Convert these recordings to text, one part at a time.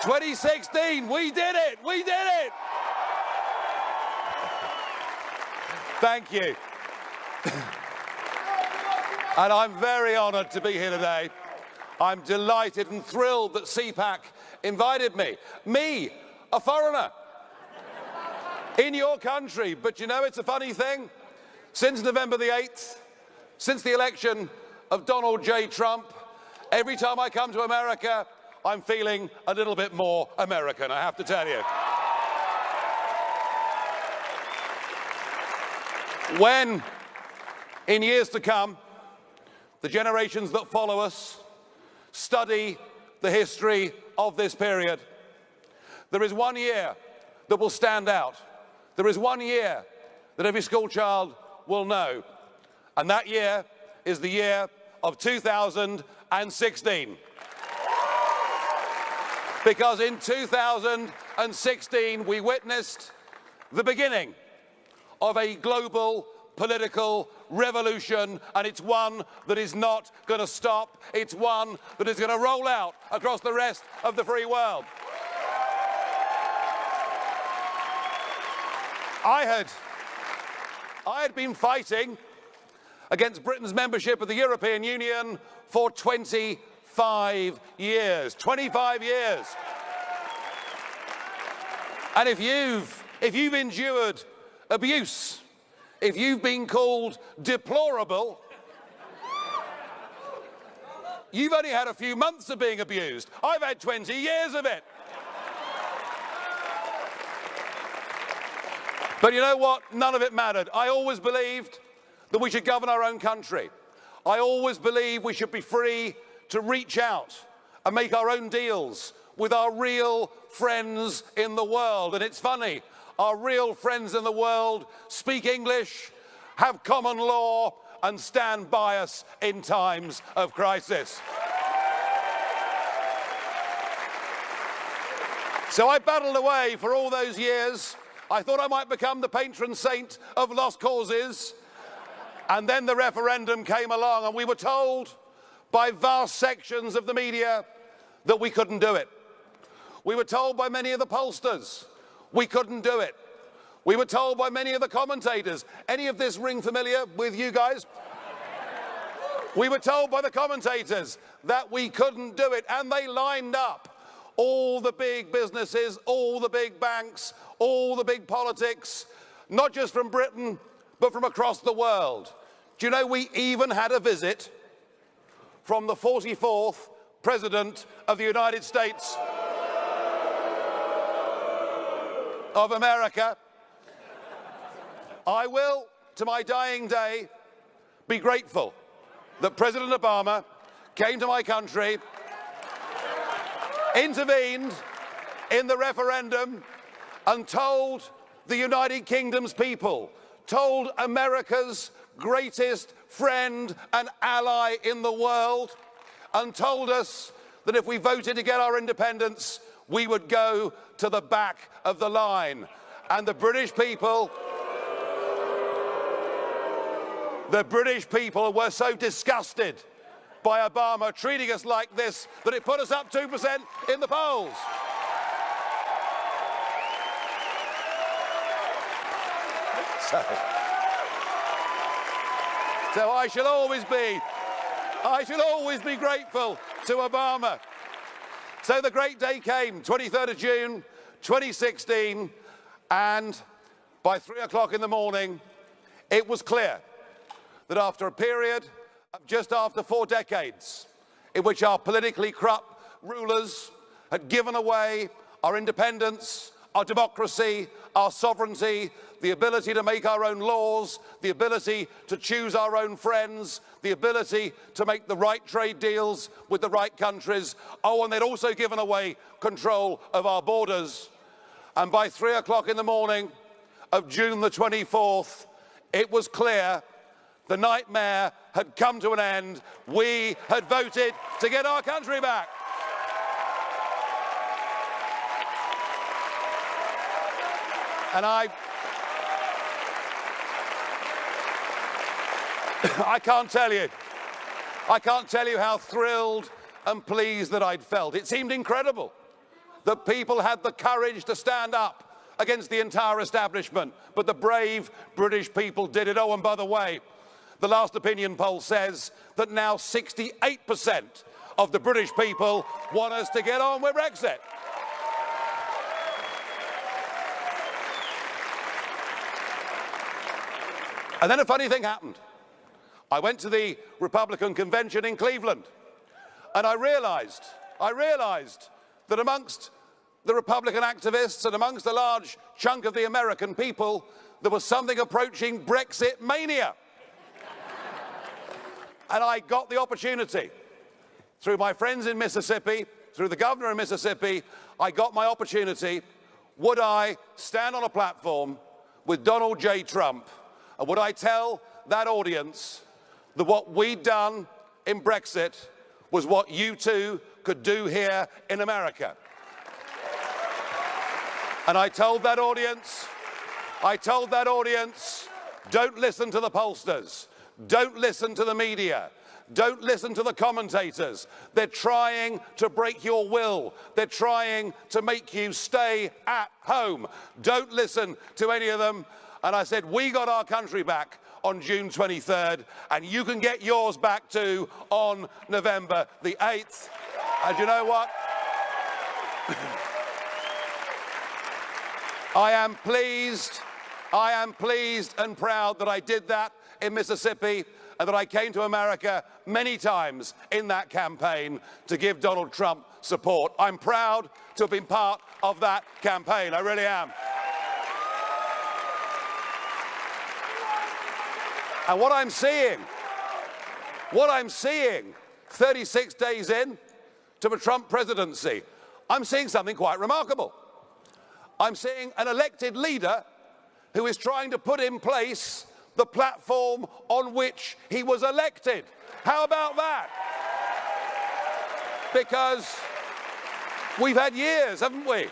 2016, we did it! We did it! Thank you. And I'm very honoured to be here today. I'm delighted and thrilled that CPAC invited me. Me, a foreigner, in your country. But you know, it's a funny thing. Since November the 8th, since the election of Donald J. Trump, every time I come to America, I'm feeling a little bit more American, I have to tell you. When, in years to come, the generations that follow us study the history of this period, there is one year that will stand out. There is one year that every school child will know, and that year is the year of 2016. Because in 2016, we witnessed the beginning of a global political revolution, and it's one that is not going to stop. It's one that is going to roll out across the rest of the free world. I had been fighting against Britain's membership of the European Union for 25 years. 25 years. And if you've endured abuse, if you've been called deplorable, you've only had a few months of being abused. I've had 20 years of it. But you know what? None of it mattered. I always believed that we should govern our own country. I always believed we should be free to reach out and make our own deals with our real friends in the world. And it's funny, our real friends in the world speak English, have common law, and stand by us in times of crisis. So I battled away for all those years. I thought I might become the patron saint of lost causes. And then the referendum came along, and we were told by vast sections of the media that we couldn't do it. We were told by many of the pollsters we couldn't do it. We were told by many of the commentators. Any of this ring familiar with you guys? We were told by the commentators that we couldn't do it, and they lined up all the big businesses, all the big banks, all the big politics, not just from Britain, but from across the world. Do you know we even had a visit from the 44th President of the United States of America? I will, to my dying day, be grateful that President Obama came to my country, intervened in the referendum, and told the United Kingdom's people, told America's greatest friend and ally in the world, and told us that if we voted to get our independence, we would go to the back of the line. And the British people were so disgusted by Obama treating us like this that it put us up 2% in the polls. So I shall always be grateful to Obama. So the great day came, 23rd of June, 2016, and by 3 o'clock in the morning, it was clear that after a period of just after 4 decades in which our politically corrupt rulers had given away our independence, our democracy, our sovereignty, the ability to make our own laws, the ability to choose our own friends, the ability to make the right trade deals with the right countries. Oh, and they'd also given away control of our borders. And by 3 o'clock in the morning of June the 24th, it was clear the nightmare had come to an end. We had voted to get our country back. And I can't tell you how thrilled and pleased that I'd felt. It seemed incredible. that people had the courage to stand up against the entire establishment, but the brave British people did it. Oh, and by the way, the last opinion poll says that now 68% of the British people want us to get on with Brexit. And then a funny thing happened. I went to the Republican convention in Cleveland, and I realized that amongst the Republican activists and amongst a large chunk of the American people, there was something approaching Brexit mania. And I got the opportunity, through my friends in Mississippi, through the governor in Mississippi, I got my opportunity. Would I stand on a platform with Donald J. Trump, and would I tell that audience that what we'd done in Brexit was what you too could do here in America? And I told that audience, don't listen to the pollsters, don't listen to the media, don't listen to the commentators. They're trying to break your will. They're trying to make you stay at home. Don't listen to any of them. And I said, we got our country back on June 23rd, and you can get yours back too on November the 8th. And you know what? I am pleased and proud that I did that in Mississippi and that I came to America many times in that campaign to give Donald Trump support. I'm proud to have been part of that campaign. I really am. And what I'm seeing 36 days in to the Trump presidency, I'm seeing something quite remarkable. I'm seeing an elected leader who is trying to put in place the platform on which he was elected. How about that? Because we've had years, haven't we,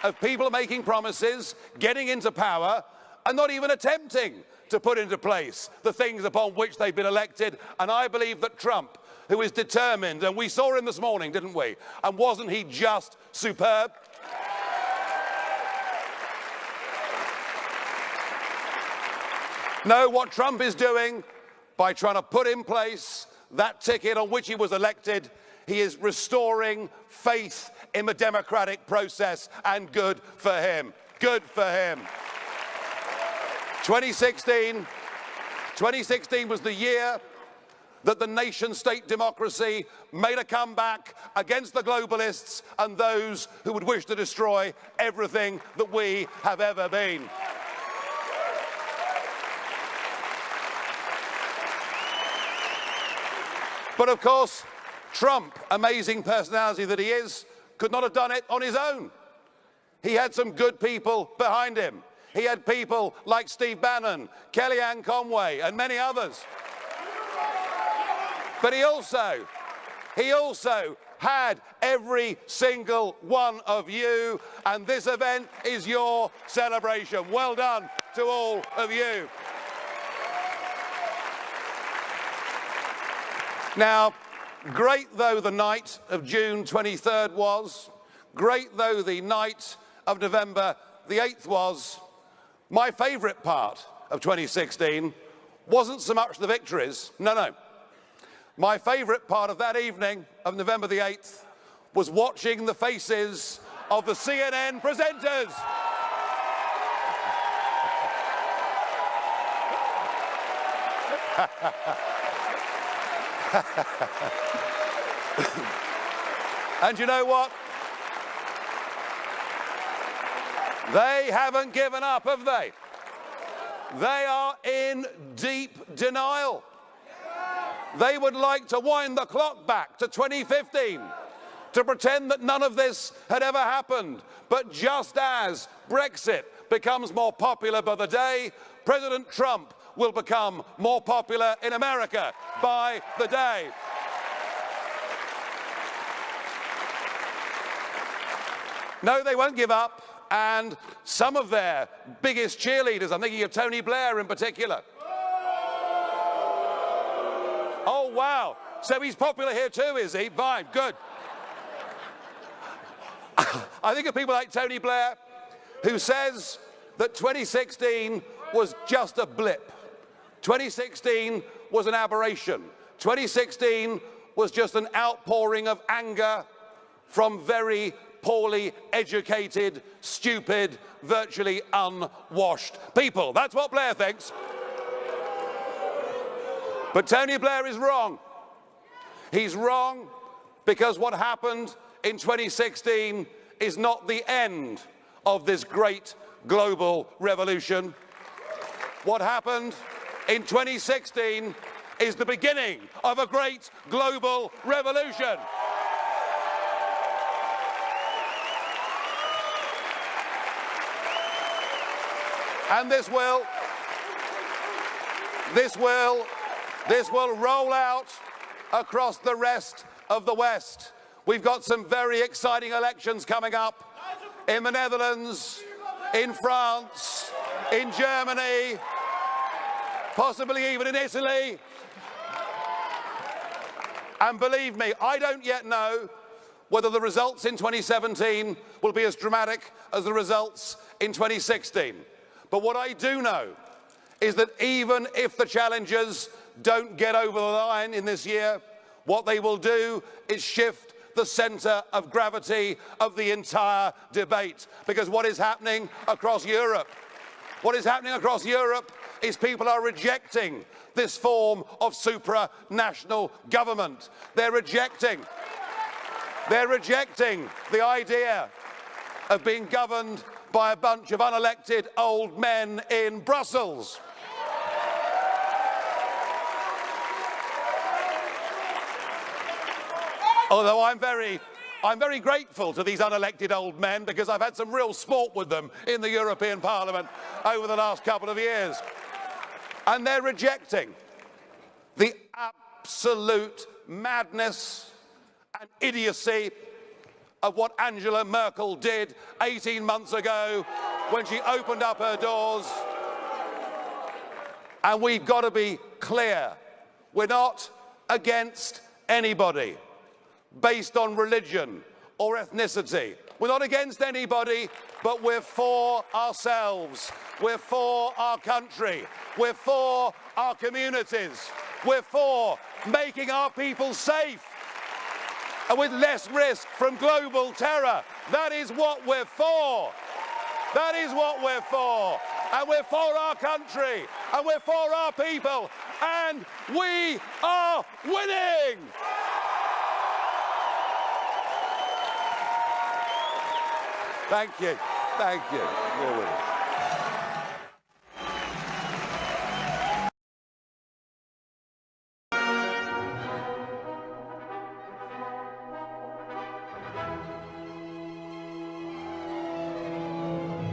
of people making promises, getting into power, and not even attempting to put into place the things upon which they've been elected. And I believe that Trump, who is determined, and we saw him this morning, didn't we? And wasn't he just superb? No, what Trump is doing by trying to put in place that ticket on which he was elected, he is restoring faith in the democratic process, and good for him. Good for him. 2016 was the year that the nation-state democracy made a comeback against the globalists and those who would wish to destroy everything that we have ever been. But of course, Trump, amazing personality that he is, could not have done it on his own. He had some good people behind him. He had people like Steve Bannon, Kellyanne Conway, and many others. But he also had every single one of you, and this event is your celebration. Well done to all of you. Now, great though the night of June 23rd was, great though the night of November the 8th was, my favourite part of 2016 wasn't so much the victories, no. My favourite part of that evening of November the 8th was watching the faces of the CNN presenters. And you know what? They haven't given up, have they? They are in deep denial. They would like to wind the clock back to 2015 to pretend that none of this had ever happened. But just as Brexit becomes more popular by the day, President Trump will become more popular in America by the day. No, they won't give up. And some of their biggest cheerleaders, I'm thinking of Tony Blair in particular. Oh, wow. So he's popular here too, is he? Fine, good. I think of people like Tony Blair, who says that 2016 was just a blip. 2016 was an aberration. 2016 was just an outpouring of anger from very poorly educated, stupid, virtually unwashed people. That's what Blair thinks. But Tony Blair is wrong. He's wrong because what happened in 2016 is not the end of this great global revolution. What happened in 2016 is the beginning of a great global revolution. And this will roll out across the rest of the West. We've got some very exciting elections coming up in the Netherlands, in France, in Germany, possibly even in Italy. And believe me, I don't yet know whether the results in 2017 will be as dramatic as the results in 2016. But what I do know is that even if the challengers don't get over the line in this year, what they will do is shift the centre of gravity of the entire debate. Because what is happening across Europe is people are rejecting this form of supranational government. They're rejecting the idea of being governed by a bunch of unelected old men in Brussels. Although I'm very grateful to these unelected old men because I've had some real sport with them in the European Parliament over the last couple of years. And they're rejecting the absolute madness and idiocy of what Angela Merkel did 18 months ago when she opened up her doors. And we've got to be clear. We're not against anybody based on religion or ethnicity. We're not against anybody, but we're for ourselves. We're for our country. We're for our communities. We're for making our people safe and with less risk from global terror. That is what we're for. That is what we're for. And we're for our country. And we're for our people. And we are winning! Thank you. Thank you. You're winning.